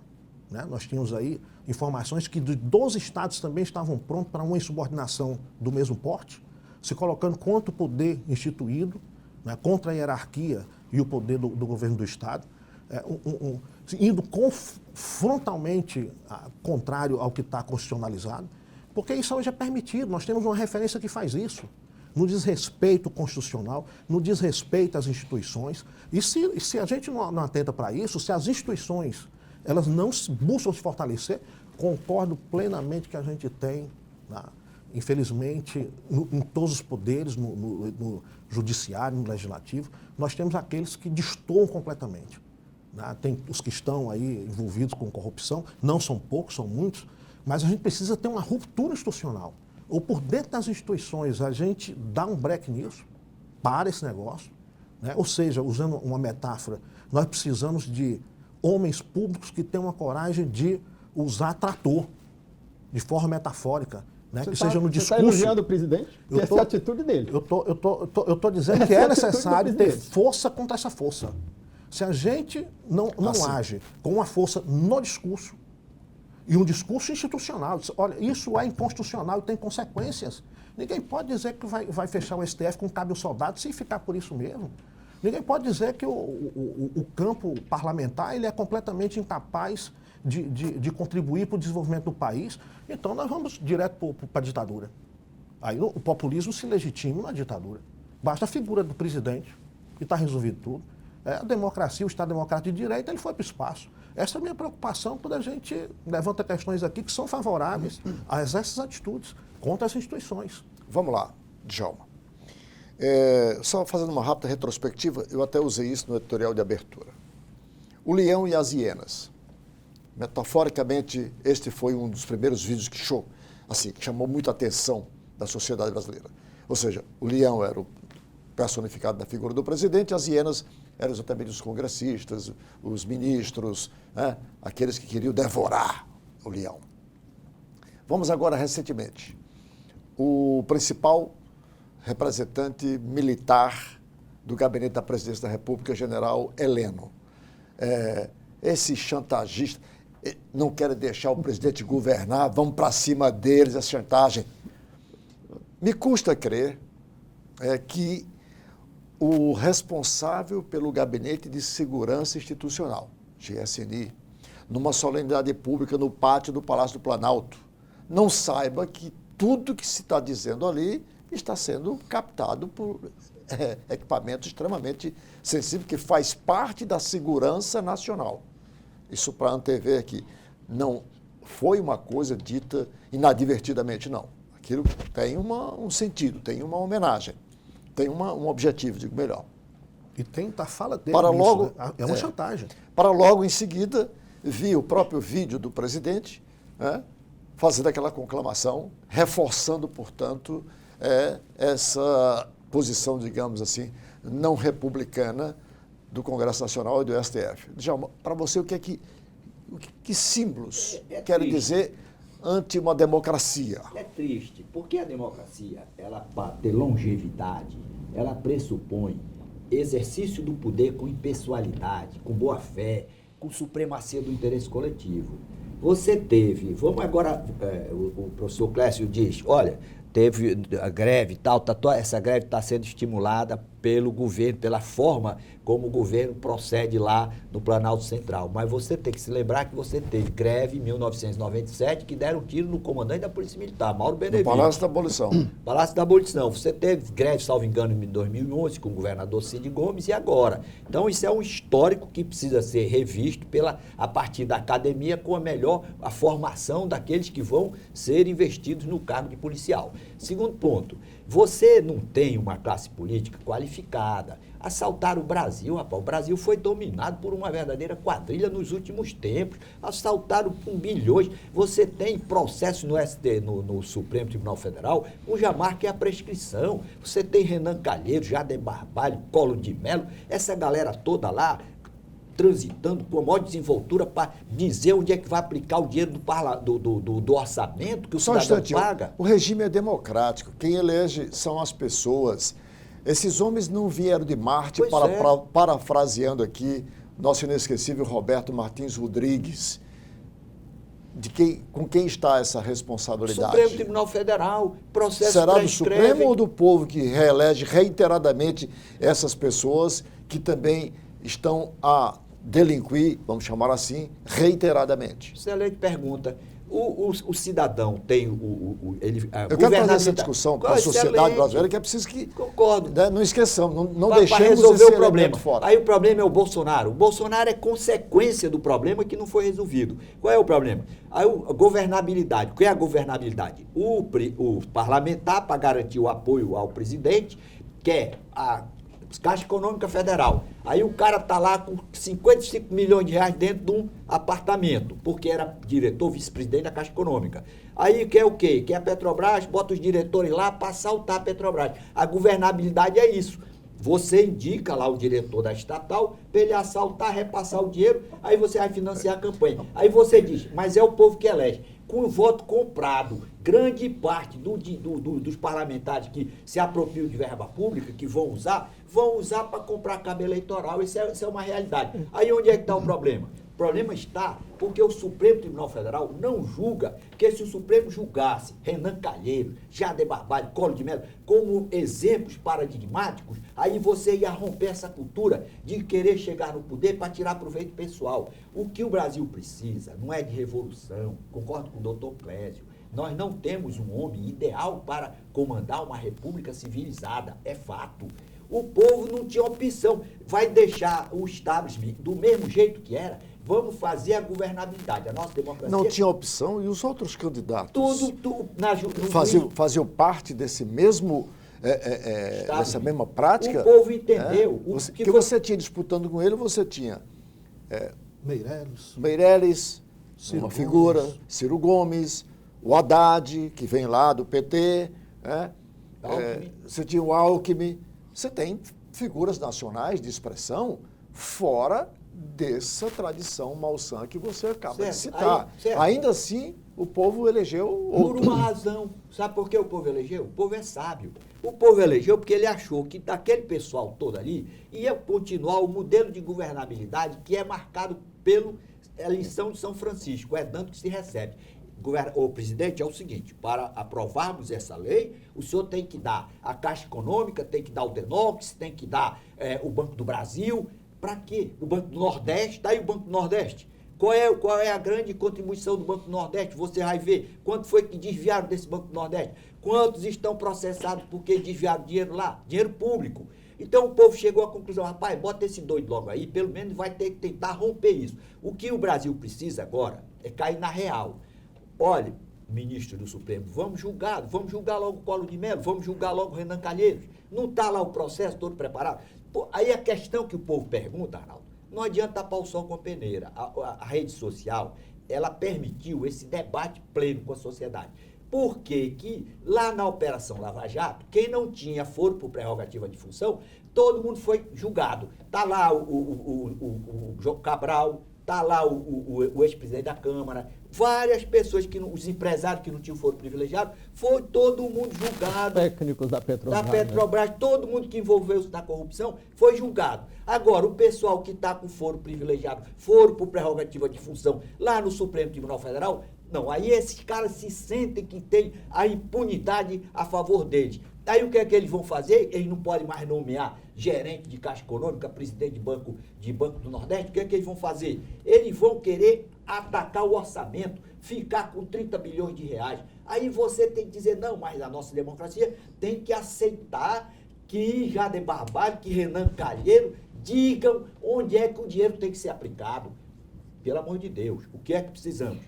né, nós tínhamos aí informações que de 12 estados também estavam prontos para uma insubordinação do mesmo porte, se colocando contra o poder instituído, né, contra a hierarquia e o poder do governo do Estado, indo frontalmente contrário ao que está constitucionalizado, porque isso hoje é permitido, nós temos uma referência que faz isso, no desrespeito constitucional, no desrespeito às instituições, e se a gente não atenta para isso, se as instituições elas não buscam se fortalecer, concordo plenamente que a gente tem, né, infelizmente, em todos os poderes, no judiciário, no legislativo, nós temos aqueles que destoam completamente. Né? Tem os que estão aí envolvidos com corrupção, não são poucos, são muitos, mas a gente precisa ter uma ruptura institucional. Ou por dentro das instituições a gente dá um break nisso, para esse negócio, né? Ou seja, usando uma metáfora, nós precisamos de homens públicos que tenham a coragem de usar trator, de forma metafórica, né? Que seja no discurso. Você está elogiando o presidente? Essa é a atitude dele. Eu estou dizendo que é necessário ter força contra essa força. Se a gente não age com uma força no discurso, e um discurso institucional, olha, isso é inconstitucional e tem consequências. Ninguém pode dizer que vai fechar o STF com cabo soldado se ficar por isso mesmo. Ninguém pode dizer que o campo parlamentar ele é completamente incapaz de contribuir para o desenvolvimento do país. Então nós vamos direto para a ditadura. Aí o populismo se legitima na ditadura. Basta a figura do presidente e está resolvido tudo. A democracia, o Estado Democrático de Direito, ele foi para o espaço. Essa é a minha preocupação quando a gente levanta questões aqui que são favoráveis a essas atitudes contra as instituições. Vamos lá, Djalma. Só fazendo uma rápida retrospectiva, eu até usei isso no editorial de abertura. O leão e as hienas. Metaforicamente, este foi um dos primeiros vídeos que chamou muita atenção da sociedade brasileira. Ou seja, o leão era o personificado da figura do presidente, as hienas eram exatamente os congressistas, os ministros, né? Aqueles que queriam devorar o leão. Vamos agora recentemente. o principal representante militar do gabinete da presidência da República, general Heleno. Esse chantagista não quer deixar o presidente governar, vamos para cima deles, a chantagem. Me custa crer que o responsável pelo Gabinete de Segurança Institucional, GSNI, numa solenidade pública no pátio do Palácio do Planalto, não saiba que tudo que se está dizendo ali está sendo captado por equipamentos extremamente sensíveis, que faz parte da segurança nacional. Isso para antever que não foi uma coisa dita inadvertidamente, não. Aquilo tem um sentido, tem uma homenagem, tem um objetivo, digo melhor. E tem a fala dele para nisso, logo, né? É uma chantagem. Para logo em seguida, vi o próprio vídeo do presidente, fazendo aquela conclamação, reforçando, portanto, essa posição, digamos assim, não republicana do Congresso Nacional e do STF. Djalma, para você, que símbolos querem dizer ante uma democracia? É triste, porque a democracia, ela, para ter longevidade, ela pressupõe exercício do poder com impessoalidade, com boa-fé, com supremacia do interesse coletivo. Você teve, vamos agora, o professor Clécio diz, olha, teve a greve e tal, essa greve está sendo estimulada pelo governo, pela forma como o governo procede lá no Planalto Central. Mas você tem que se lembrar que você teve greve em 1997, que deram tiro no comandante da Polícia Militar, Mauro Benevides. No Palácio da Abolição. Palácio da Abolição. Você teve greve, salvo engano, em 2011, com o governador Cid Gomes, e agora. Então, isso é um histórico que precisa ser revisto a partir da academia com a formação daqueles que vão ser investidos no cargo de policial. Segundo ponto, você não tem uma classe política qualificada. Assaltaram o Brasil, rapaz. O Brasil foi dominado por uma verdadeira quadrilha nos últimos tempos. Assaltaram por bilhões. Você tem processo no Supremo Tribunal Federal, cuja marca é a prescrição. Você tem Renan Calheiros, Jader Barbalho, Collor de Mello, essa galera toda lá transitando com a maior desenvoltura para dizer onde é que vai aplicar o dinheiro do orçamento que o cidadão paga. O regime é democrático. Quem elege são as pessoas. Esses homens não vieram de Marte, parafraseando aqui nosso inesquecível Roberto Martins Rodrigues. Com quem está essa responsabilidade? Supremo Tribunal Federal, processo Será do Supremo ou do povo que reelege reiteradamente essas pessoas que também estão a delinquir, vamos chamar assim, reiteradamente? Excelente pergunta. O cidadão tem Eu quero trazer essa discussão para a sociedade brasileira, que é preciso que... Concordo. Não esqueçamos, não deixemos resolver esse o problema fora. Aí o problema é o Bolsonaro. O Bolsonaro é consequência do problema que não foi resolvido. Qual é o problema? Aí a governabilidade. Qual é a governabilidade? O parlamentar, para garantir o apoio ao presidente, quer a Caixa Econômica Federal. Aí o cara está lá com 55 milhões de reais dentro de um apartamento, porque era diretor, vice-presidente da Caixa Econômica. Aí quer o quê? Quer a Petrobras, bota os diretores lá para assaltar a Petrobras. A governabilidade é isso. Você indica lá o diretor da estatal para ele assaltar, repassar o dinheiro, aí você vai financiar a campanha. Aí você diz, mas é o povo que elege. Com o voto comprado, grande parte dos parlamentares que se apropriam de verba pública, que vão usar para comprar cabo eleitoral. Isso é uma realidade. Aí onde é que está o problema? O problema está porque o Supremo Tribunal Federal não julga, porque se o Supremo julgasse Renan Calheiros, Jader Barbalho, Collor de Mello como exemplos paradigmáticos, aí você ia romper essa cultura de querer chegar no poder para tirar proveito pessoal. O que o Brasil precisa não é de revolução, concordo com o doutor Clésio. Nós não temos um homem ideal para comandar uma república civilizada, é fato. O povo não tinha opção, vai deixar o establishment do mesmo jeito que era. Vamos fazer a governabilidade, a nossa democracia. Não tinha opção, e os outros candidatos? Faziam parte desse mesmo, dessa mesma prática? O povo entendeu. Você tinha disputando com ele, você tinha Meirelles, uma figura, Ciro Gomes, o Haddad, que vem lá do PT, você tinha o Alckmin. Você tem figuras nacionais de expressão fora dessa tradição malsã que você acaba Certo. de citar. Certo. Ainda assim, o povo elegeu outro. Por uma razão. Sabe por que o povo elegeu? O povo é sábio. O povo elegeu porque ele achou que daquele pessoal todo ali ia continuar o modelo de governabilidade que é marcado pela lição de São Francisco, é dando que se recebe. O presidente, é o seguinte, para aprovarmos essa lei, o senhor tem que dar a Caixa Econômica, tem que dar o Denox, tem que dar o Banco do Brasil. Para quê? O Banco do Nordeste, está aí o Banco do Nordeste. Qual é a grande contribuição do Banco do Nordeste? Você vai ver quanto foi que desviaram desse Banco do Nordeste. Quantos estão processados porque desviaram dinheiro lá? Dinheiro público. Então o povo chegou à conclusão, rapaz, bota esse doido logo aí, pelo menos vai ter que tentar romper isso. O que o Brasil precisa agora é cair na real. Olha, ministro do Supremo, vamos julgar logo o Collor de Mello, vamos julgar logo o Renan Calheiros. Não está lá o processo todo preparado? Pô, aí a questão que o povo pergunta, Arnaldo, não adianta tapar o sol com a peneira. A rede social, ela permitiu esse debate pleno com a sociedade. Por que que lá na Operação Lava Jato, quem não tinha foro por prerrogativa de função, todo mundo foi julgado. Está lá o João Cabral, está lá o ex-presidente da Câmara, várias pessoas, os empresários que não tinham foro privilegiado, foi todo mundo julgado. Técnicos da Petrobras. Da Petrobras, todo mundo que envolveu-se na corrupção foi julgado. Agora, o pessoal que está com foro privilegiado, foro por prerrogativa de função, lá no Supremo Tribunal Federal, não, aí esses caras se sentem que tem a impunidade a favor deles. Aí o que é que eles vão fazer? Eles não podem mais nomear gerente de Caixa Econômica, presidente de Banco do Nordeste. O que é que eles vão fazer? Eles vão querer atacar o orçamento, ficar com 30 bilhões de reais. Aí você tem que dizer, não, mas a nossa democracia tem que aceitar que Jader Barbalho, que Renan Calheiro digam onde é que o dinheiro tem que ser aplicado. Pelo amor de Deus, o que é que precisamos?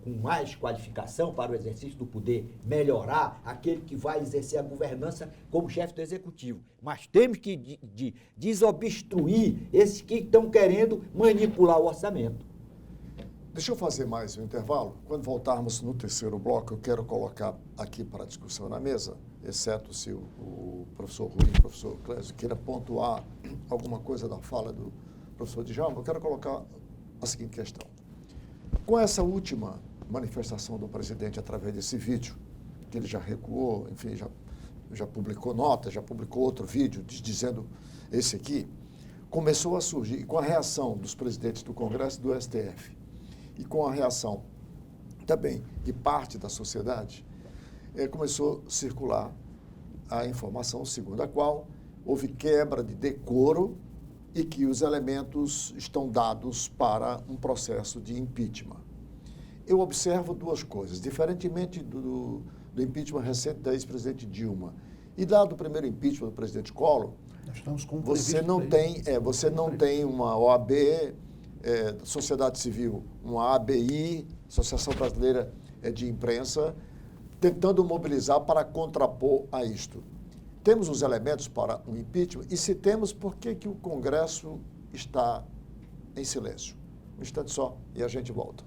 Com mais qualificação para o exercício do poder, melhorar aquele que vai exercer a governança como chefe do executivo. Mas temos que desobstruir esses que estão querendo manipular o orçamento. Deixa eu fazer mais um intervalo. Quando voltarmos no terceiro bloco, eu quero colocar aqui para discussão na mesa, exceto se o professor Rui e o professor Clésio queira pontuar alguma coisa da fala do professor Djalma, eu quero colocar a seguinte questão. Com essa última manifestação do presidente através desse vídeo, que ele já recuou, enfim, já publicou nota, já publicou outro vídeo dizendo esse aqui, começou a surgir, com a reação dos presidentes do Congresso e do STF, e com a reação também de parte da sociedade, começou a circular a informação segundo a qual houve quebra de decoro e que os elementos estão dados para um processo de impeachment. Eu observo duas coisas, diferentemente do impeachment recente da ex-presidente Dilma e dado o primeiro impeachment do presidente Collor, você não tem uma OAB, sociedade civil, uma ABI, Associação Brasileira de Imprensa, tentando mobilizar para contrapor a isto. Temos os elementos para um impeachment e se temos, por que que o Congresso está em silêncio? Um instante só e a gente volta.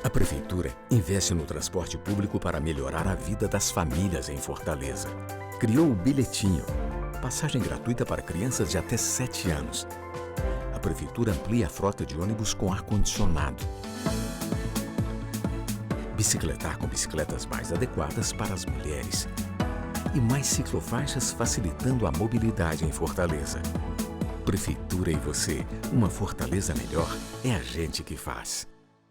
A Prefeitura investe no transporte público para melhorar a vida das famílias em Fortaleza. Criou o Bilhetinho, passagem gratuita para crianças de até 7 anos. A Prefeitura amplia a frota de ônibus com ar-condicionado. Bicicletar com bicicletas mais adequadas para as mulheres. E mais ciclofaixas facilitando a mobilidade em Fortaleza. Prefeitura e você, uma Fortaleza melhor é a gente que faz.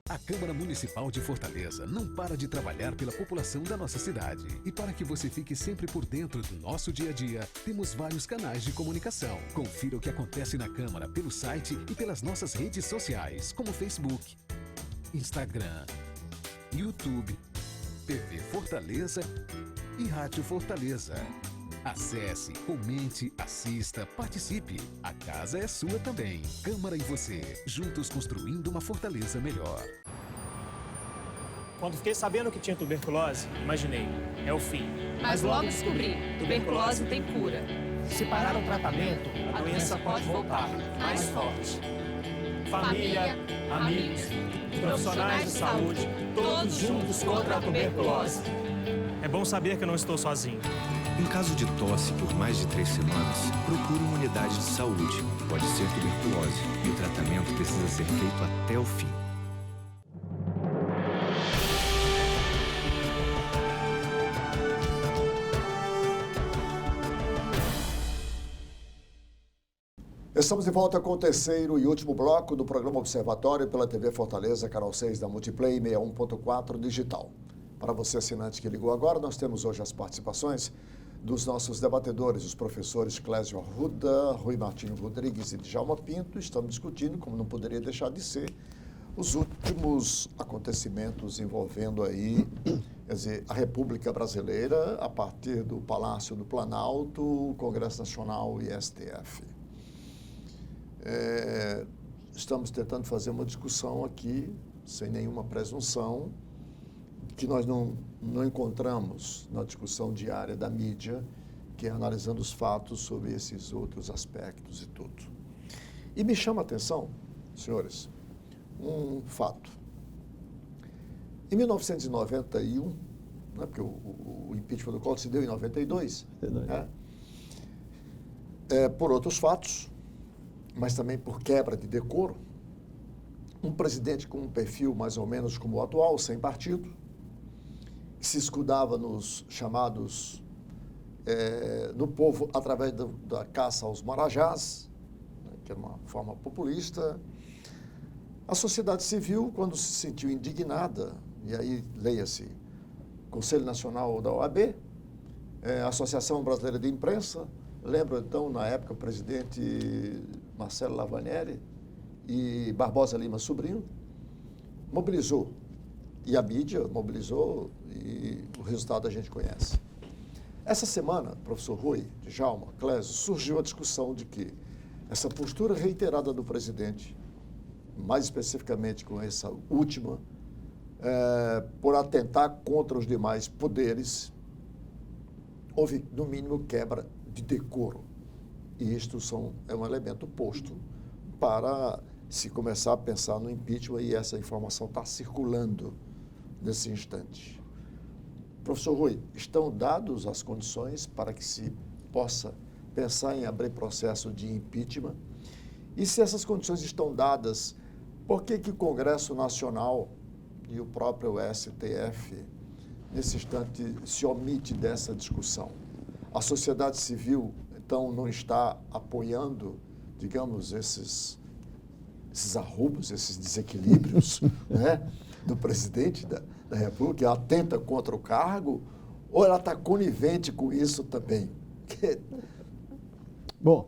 A Câmara Municipal de Fortaleza não para de trabalhar pela população da nossa cidade. E para que você fique sempre por dentro do nosso dia a dia, temos vários canais de comunicação. Confira o que acontece na Câmara pelo site e pelas nossas redes sociais, como Facebook, Instagram, YouTube, TV Fortaleza e Rádio Fortaleza. Acesse, comente, assista, participe. A casa é sua também. Câmara e você, juntos construindo uma Fortaleza melhor. Quando fiquei sabendo que tinha tuberculose, imaginei, é o fim. Mas logo descobri, tuberculose tem cura. Se parar o tratamento, a doença pode voltar, mais forte. família, amigos, profissionais de saúde, todos juntos contra a tuberculose. É bom saber que eu não estou sozinho. Em caso de tosse por mais de 3 semanas, procure uma unidade de saúde. Pode ser tuberculose e o tratamento precisa ser feito até o fim. Estamos de volta com o terceiro e último bloco do programa Observatório pela TV Fortaleza, canal 6 da Multiplay 61.4 digital. Para você assinante que ligou agora, nós temos hoje as participações dos nossos debatedores, os professores Clésio Arruda, Rui Martinho Rodrigues e Djalma Pinto. Estamos discutindo, como não poderia deixar de ser, os últimos acontecimentos envolvendo aí, quer dizer, a República Brasileira, a partir do Palácio do Planalto, Congresso Nacional e STF. Estamos tentando fazer uma discussão aqui, sem nenhuma presunção, que nós não encontramos na discussão diária da mídia, que é analisando os fatos sobre esses outros aspectos e tudo. E me chama a atenção, senhores, um fato. Em 1991, né, porque o impeachment do Collor se deu em 92, por outros fatos, mas também por quebra de decoro, um presidente com um perfil mais ou menos como o atual, sem partido, que se escudava nos chamados do povo através da caça aos marajás, né, que era uma forma populista. A sociedade civil, quando se sentiu indignada, e aí leia-se Conselho Nacional da OAB, Associação Brasileira de Imprensa, lembro então, na época, o presidente Marcelo Lavanieri e Barbosa Lima Sobrinho, mobilizou. E a mídia mobilizou e o resultado a gente conhece. Essa semana, professor Rui, Djalma, Clésio, surgiu a discussão de que essa postura reiterada do presidente, mais especificamente com essa última, por atentar contra os demais poderes, houve, no mínimo, quebra de decoro. E isto é um elemento posto para se começar a pensar no impeachment, e essa informação está circulando nesse instante. Professor Rui, estão dadas as condições para que se possa pensar em abrir processo de impeachment? E se essas condições estão dadas, por que o Congresso Nacional e o próprio STF, nesse instante, se omite dessa discussão? A sociedade civil, então, não está apoiando, digamos, esses arroubos, esses desequilíbrios né, do presidente da República, que atenta contra o cargo, ou ela está conivente com isso também? Bom,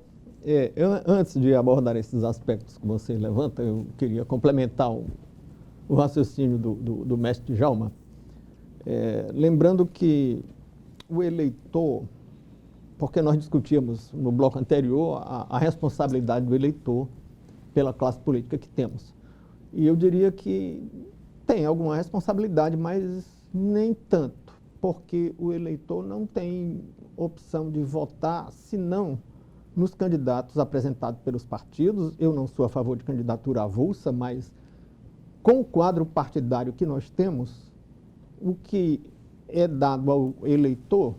antes de abordar esses aspectos que você levanta, eu queria complementar o raciocínio do mestre Djalma, lembrando que o eleitor, porque nós discutíamos no bloco anterior a responsabilidade do eleitor pela classe política que temos. E eu diria que tem alguma responsabilidade, mas nem tanto, porque o eleitor não tem opção de votar, senão nos candidatos apresentados pelos partidos. Eu não sou a favor de candidatura avulsa, mas com o quadro partidário que nós temos, o que é dado ao eleitor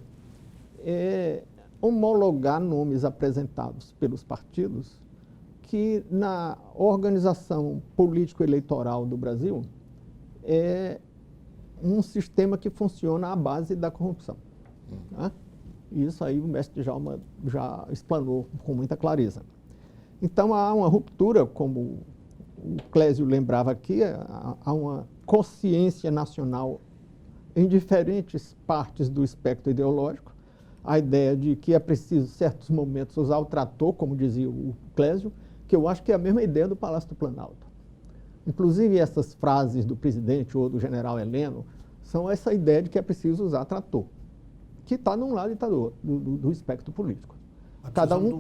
é homologar nomes apresentados pelos partidos que, na organização político-eleitoral do Brasil, é um sistema que funciona à base da corrupção. Né? Isso aí o mestre Djalma já explanou com muita clareza. Então, há uma ruptura, como o Clésio lembrava aqui, há uma consciência nacional em diferentes partes do espectro ideológico, a ideia de que é preciso, em certos momentos, usar o trator, como dizia o Clésio, que eu acho que é a mesma ideia do Palácio do Planalto. Inclusive, essas frases do presidente ou do general Heleno são essa ideia de que é preciso usar trator, que está de um lado e está do outro, do espectro político. Cada um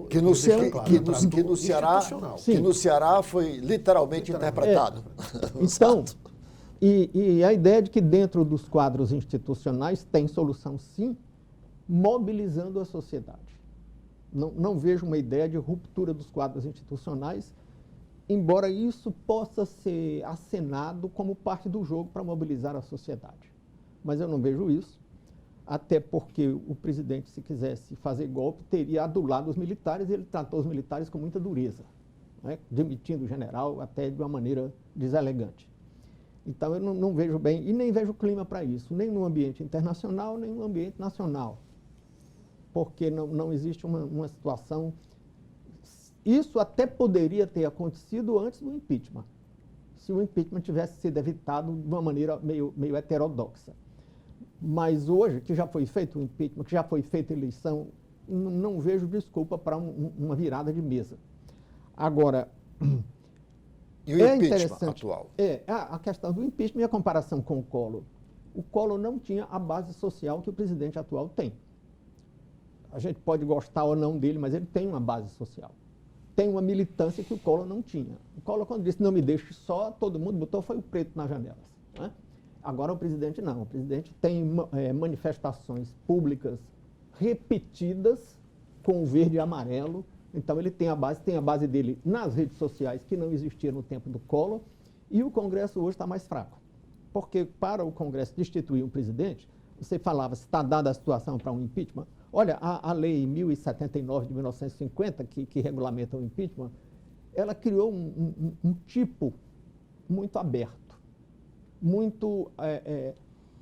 que no Ceará foi literalmente interpretado. Então, e a ideia de que dentro dos quadros institucionais tem solução, sim, mobilizando a sociedade. Não vejo uma ideia de ruptura dos quadros institucionais embora isso possa ser acenado como parte do jogo para mobilizar a sociedade. Mas eu não vejo isso, até porque o presidente, se quisesse fazer golpe, teria adulado os militares, e ele tratou os militares com muita dureza, né? Demitindo o general até de uma maneira deselegante. Então eu não vejo bem, e nem vejo clima para isso, nem no ambiente internacional, nem no ambiente nacional, porque não existe uma situação. Isso até poderia ter acontecido antes do impeachment, se o impeachment tivesse sido evitado de uma maneira meio heterodoxa. Mas hoje, que já foi feito o impeachment, que já foi feita a eleição, não vejo desculpa para uma virada de mesa. Agora, e o impeachment atual? A questão do impeachment e a comparação com o Collor. O Collor não tinha a base social que o presidente atual tem. A gente pode gostar ou não dele, mas ele tem uma base social. Tem uma militância que o Collor não tinha. O Collor, quando disse não me deixe só, todo mundo botou foi o preto nas janelas, né? Agora o presidente não. O presidente tem manifestações públicas repetidas com o verde e amarelo. Então ele tem a base dele nas redes sociais, que não existia no tempo do Collor, e o Congresso hoje está mais fraco. Porque para o Congresso destituir um presidente, você falava, se está dada a situação para um impeachment. Olha, a lei 1079 de 1950, que regulamenta o impeachment, ela criou um tipo muito aberto. Muito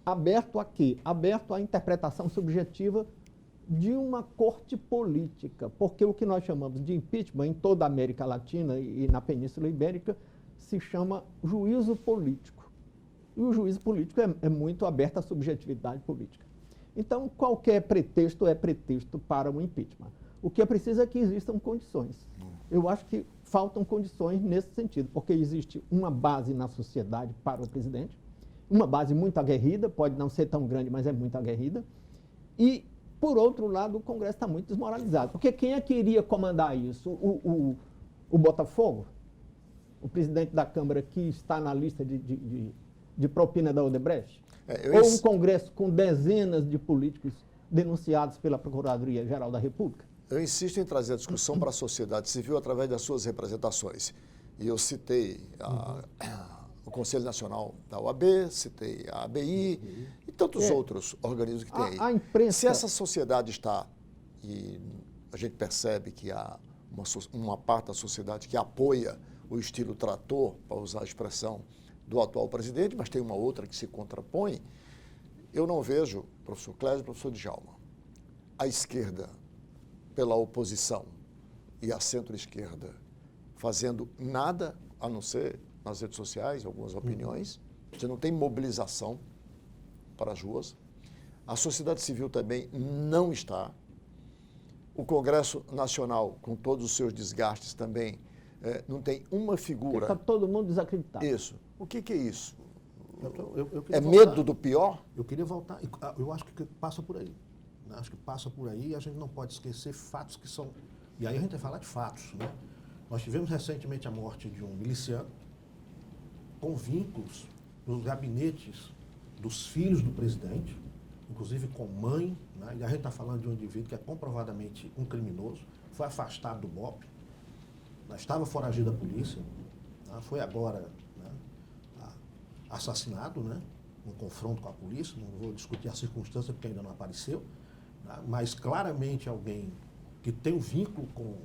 aberto a quê? Aberto à interpretação subjetiva de uma corte política, porque o que nós chamamos de impeachment em toda a América Latina e na Península Ibérica se chama juízo político. E o juízo político é muito aberto à subjetividade política. Então, qualquer pretexto é pretexto para o impeachment. O que é preciso é que existam condições. Eu acho que faltam condições nesse sentido, porque existe uma base na sociedade para o presidente, uma base muito aguerrida, pode não ser tão grande, mas é muito aguerrida, e por outro lado, o Congresso está muito desmoralizado. Porque quem é que iria comandar isso? O Botafogo? O presidente da Câmara que está na lista de propina da Odebrecht? Ou um Congresso com dezenas de políticos denunciados pela Procuradoria-Geral da República? Eu insisto em trazer a discussão para a sociedade civil através das suas representações. E eu citei o Conselho Nacional da OAB, citei a ABI e tantos outros organismos que tem aí. A imprensa... Se essa sociedade está, e a gente percebe que há uma parte da sociedade que apoia o estilo trator, para usar a expressão do atual presidente, mas tem uma outra que se contrapõe, eu não vejo, professor Clésio e professor Djalma, a esquerda pela oposição e a centro-esquerda fazendo nada a não ser nas redes sociais, algumas opiniões. Você não tem mobilização para as ruas. A sociedade civil também não está. O Congresso Nacional, com todos os seus desgastes também, não tem uma figura. Está todo mundo desacreditado. Isso. O que é isso? É medo do pior? Eu queria voltar. Eu acho que passa por aí. Acho que passa por aí e a gente não pode esquecer fatos que são... E aí a gente vai falar de fatos, né? Nós tivemos recentemente a morte de um miliciano com vínculos nos gabinetes dos filhos do presidente, inclusive com mãe, né? E a gente está falando de um indivíduo que é comprovadamente um criminoso, foi afastado do BOPE, né? Estava foragido da polícia, né? Foi agora, né, assassinado, né? Um confronto com a polícia, não vou discutir a circunstância porque ainda não apareceu, né? Mas claramente alguém que tem um vínculo com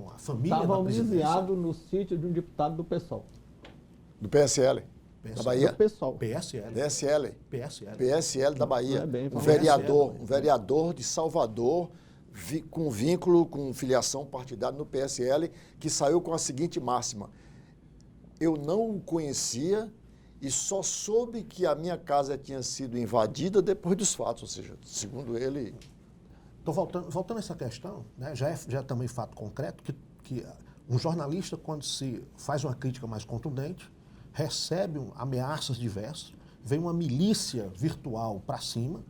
a família da presidência. Estava aliciado no sítio de um deputado do PSOL. Do PSL, da Bahia? Do PSOL. PSL da Bahia. Um vereador de Salvador, com vínculo, com filiação partidária no PSL, que saiu com a seguinte máxima: eu não o conhecia e só soube que a minha casa tinha sido invadida depois dos fatos, ou seja, segundo ele... Então, voltando a essa questão, né, já é também fato concreto que um jornalista, quando se faz uma crítica mais contundente, recebe ameaças diversas, vem uma milícia virtual para cima,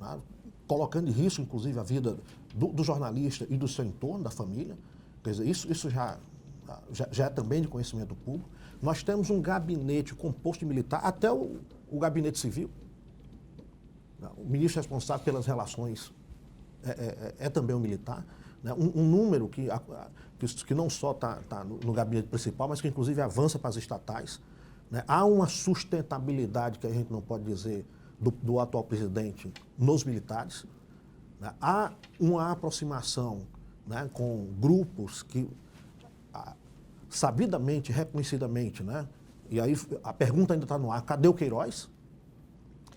né, colocando em risco, inclusive, a vida do jornalista e do seu entorno, da família. Quer dizer, isso já é também de conhecimento público. Nós temos um gabinete composto de militar, até o gabinete civil. O ministro responsável pelas relações é também um militar. né, um número que não só está no gabinete principal, mas que inclusive avança para as estatais. Né? Há uma sustentabilidade que a gente não pode dizer do atual presidente nos militares. Né? Há uma aproximação, né, com grupos que, sabidamente, reconhecidamente, né? E aí a pergunta ainda está no ar, cadê o Queiroz?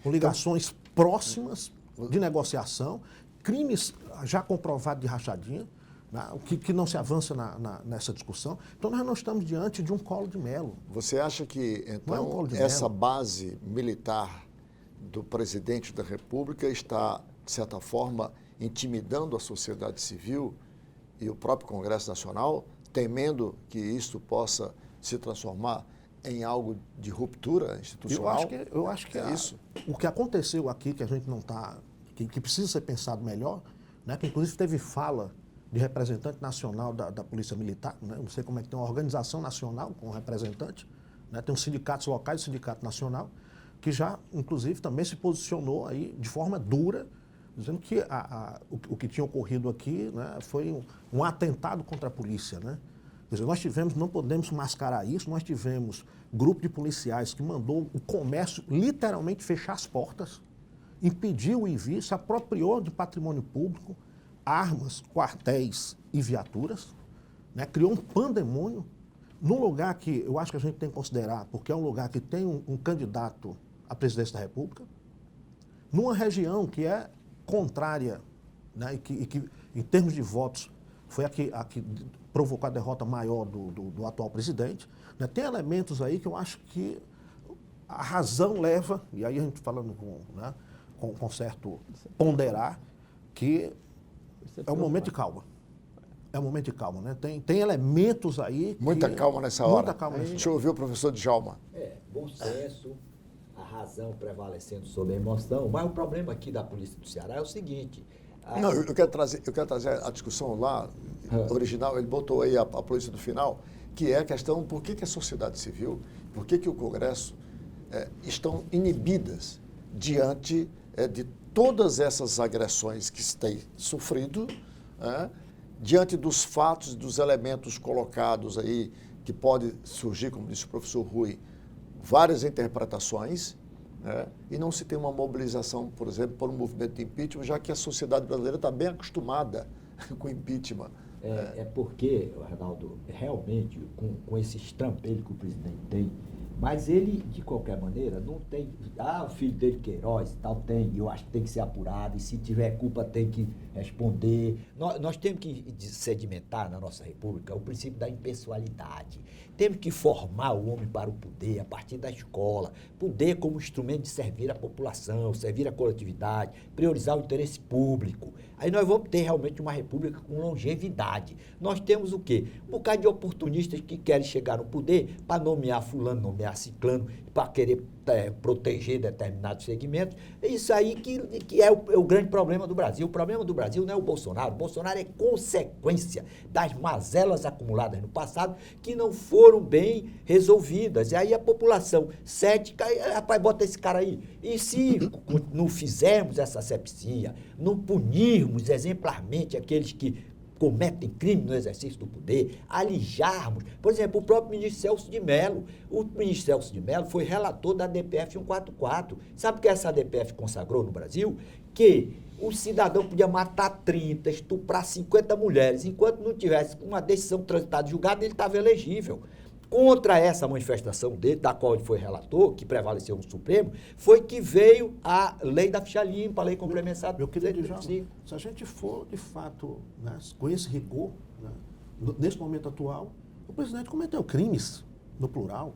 Com ligações próximas de negociação, crimes já comprovados de rachadinha, né, que não se avança nessa discussão. Então, nós não estamos diante de um colo de mel. Você acha que, então, essa base militar do presidente da República está, de certa forma, intimidando a sociedade civil e o próprio Congresso Nacional, temendo que isso possa se transformar em algo de ruptura institucional? Eu acho que é isso. O que aconteceu aqui, que a gente não está, que precisa ser pensado melhor, né, que inclusive teve fala de representante nacional da Polícia Militar, né, não sei como é que tem uma organização nacional com representante, né, tem os sindicatos locais e o sindicato nacional, que já, inclusive, também se posicionou aí de forma dura, dizendo que o que tinha ocorrido aqui, né, foi um atentado contra a polícia, né? Quer dizer, nós tivemos, não podemos mascarar isso, nós tivemos grupo de policiais que mandou o comércio literalmente fechar as portas, impediu o envio, se apropriou de patrimônio público, armas, quartéis e viaturas, né? Criou um pandemônio num lugar que eu acho que a gente tem que considerar, porque é um lugar que tem um candidato à presidência da República, numa região que é contrária, né? e que em termos de votos, foi a que provocou a derrota maior do atual presidente. Né? Tem elementos aí que eu acho que a razão leva, e aí a gente falando com certo ponderar, que é um momento de calma. É um momento de calma, né? Tem elementos aí... Muita calma nessa hora. Muita calma nessa hora. Deixa eu ouvir o professor Djalma. Bom senso, a razão prevalecendo sobre a emoção, mas o problema aqui da Polícia do Ceará é o seguinte... Não, eu quero trazer a discussão lá, original, ele botou aí a polícia do final, que é a questão por que a sociedade civil, por que o Congresso estão inibidas diante de todas essas agressões que se tem sofrido, diante dos fatos, dos elementos colocados aí, que pode surgir, como disse o professor Rui, várias interpretações, e não se tem uma mobilização, por exemplo, por um movimento de impeachment, já que a sociedade brasileira está bem acostumada com impeachment. Porque, Arnaldo, realmente, com esse estrampelho que o presidente tem, mas ele, de qualquer maneira, não tem... o filho dele, Queiroz, tal, tem, eu acho que tem que ser apurado, e se tiver culpa tem que responder. Nós temos que sedimentar na nossa República o princípio da impessoalidade. Temos que formar o homem para o poder a partir da escola, poder como instrumento de servir a população, servir a coletividade, priorizar o interesse público. Aí nós vamos ter realmente uma república com longevidade. Nós temos o quê? Um bocado de oportunistas que querem chegar no poder para nomear fulano, nomear ciclano, para querer proteger determinados segmentos. Isso aí que é o grande problema do Brasil. O problema do Brasil não é o Bolsonaro. O Bolsonaro é consequência das mazelas acumuladas no passado que não foram bem resolvidas. E aí a população cética, rapaz, bota esse cara aí. E se não fizermos essa asepsia, não punirmos exemplarmente aqueles que cometem crime no exercício do poder, alijarmos, por exemplo, o próprio ministro Celso de Mello. O ministro Celso de Mello foi relator da DPF 144. Sabe o que essa DPF consagrou no Brasil? Que o cidadão podia matar 30, estuprar 50 mulheres, enquanto não tivesse uma decisão transitada e julgada, ele estava elegível. Contra essa manifestação dele, da qual ele foi relator, que prevaleceu no Supremo, foi que veio a lei da ficha limpa, a lei complementar. Meu querido Djalma, se a gente for, de fato, né, com esse rigor, né, nesse momento atual, o presidente cometeu crimes, no plural.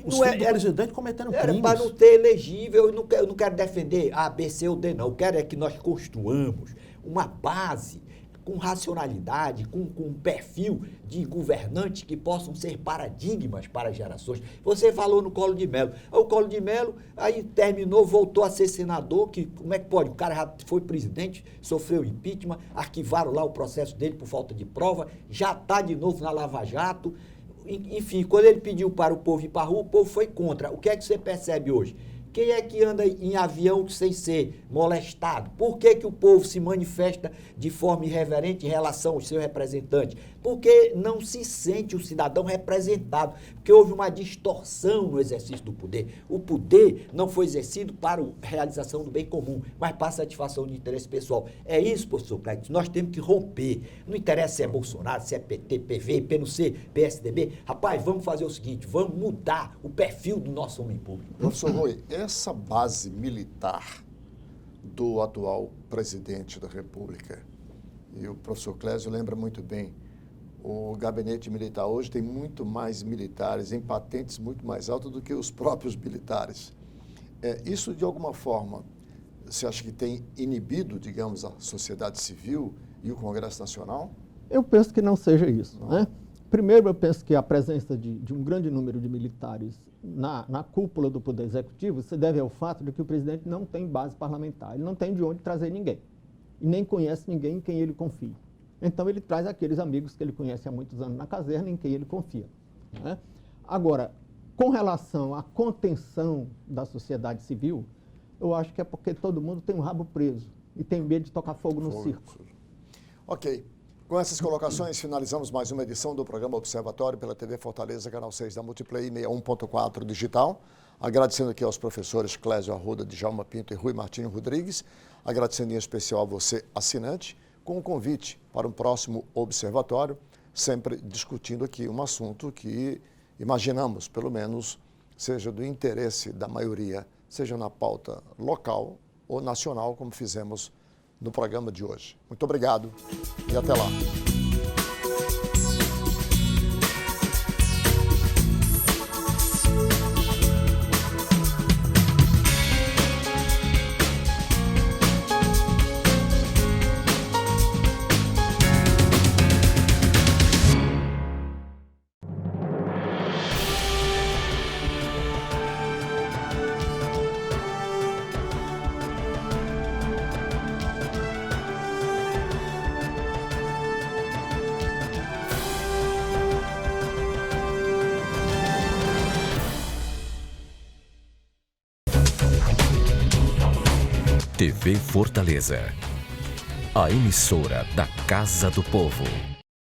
Os filhos do presidente cometeram crimes. Era para não ter elegível, eu não quero defender A, B, C ou D, não. Eu quero é que nós construamos uma base com racionalidade, com um perfil de governantes que possam ser paradigmas para as gerações. Você falou no Collor de Mello. O Collor de Mello, aí terminou, voltou a ser senador, que como é que pode? O cara já foi presidente, sofreu impeachment, arquivaram lá o processo dele por falta de prova, já está de novo na Lava Jato. Enfim, quando ele pediu para o povo ir para a rua, o povo foi contra. O que é que você percebe hoje? Quem é que anda em avião sem ser molestado? Por que que o povo se manifesta de forma irreverente em relação aos seus representantes? Porque não se sente o cidadão representado, porque houve uma distorção no exercício do poder. O poder não foi exercido para a realização do bem comum, mas para a satisfação de interesse pessoal. É isso, professor Cleiton, nós temos que romper. Não interessa se é Bolsonaro, se é PT, PV, PNC, PSDB. Rapaz, vamos fazer o seguinte, vamos mudar o perfil do nosso homem público. Professor Rui, essa base militar do atual presidente da República, e o professor Clésio lembra muito bem, o gabinete militar hoje tem muito mais militares em patentes muito mais altas do que os próprios militares. Isso, de alguma forma, você acha que tem inibido, digamos, a sociedade civil e o Congresso Nacional? Eu penso que não seja isso, né? Primeiro, eu penso que a presença de um grande número de militares na cúpula do Poder Executivo se deve ao fato de que o presidente não tem base parlamentar, ele não tem de onde trazer ninguém, e nem conhece ninguém em quem ele confia. Então, ele traz aqueles amigos que ele conhece há muitos anos na caserna, em quem ele confia, né? Agora, com relação à contenção da sociedade civil, eu acho que é porque todo mundo tem um rabo preso e tem medo de tocar fogo no circo. Ok. Com essas colocações, finalizamos mais uma edição do programa Observatório pela TV Fortaleza, canal 6 da Multiplay 61.4 digital. Agradecendo aqui aos professores Clésio Arruda, Djalma Pinto e Rui Martinho Rodrigues. Agradecendo em especial a você, assinante, com um convite para um próximo observatório, sempre discutindo aqui um assunto que imaginamos, pelo menos, seja do interesse da maioria, seja na pauta local ou nacional, como fizemos no programa de hoje. Muito obrigado e até lá. TV Fortaleza, a emissora da Casa do Povo.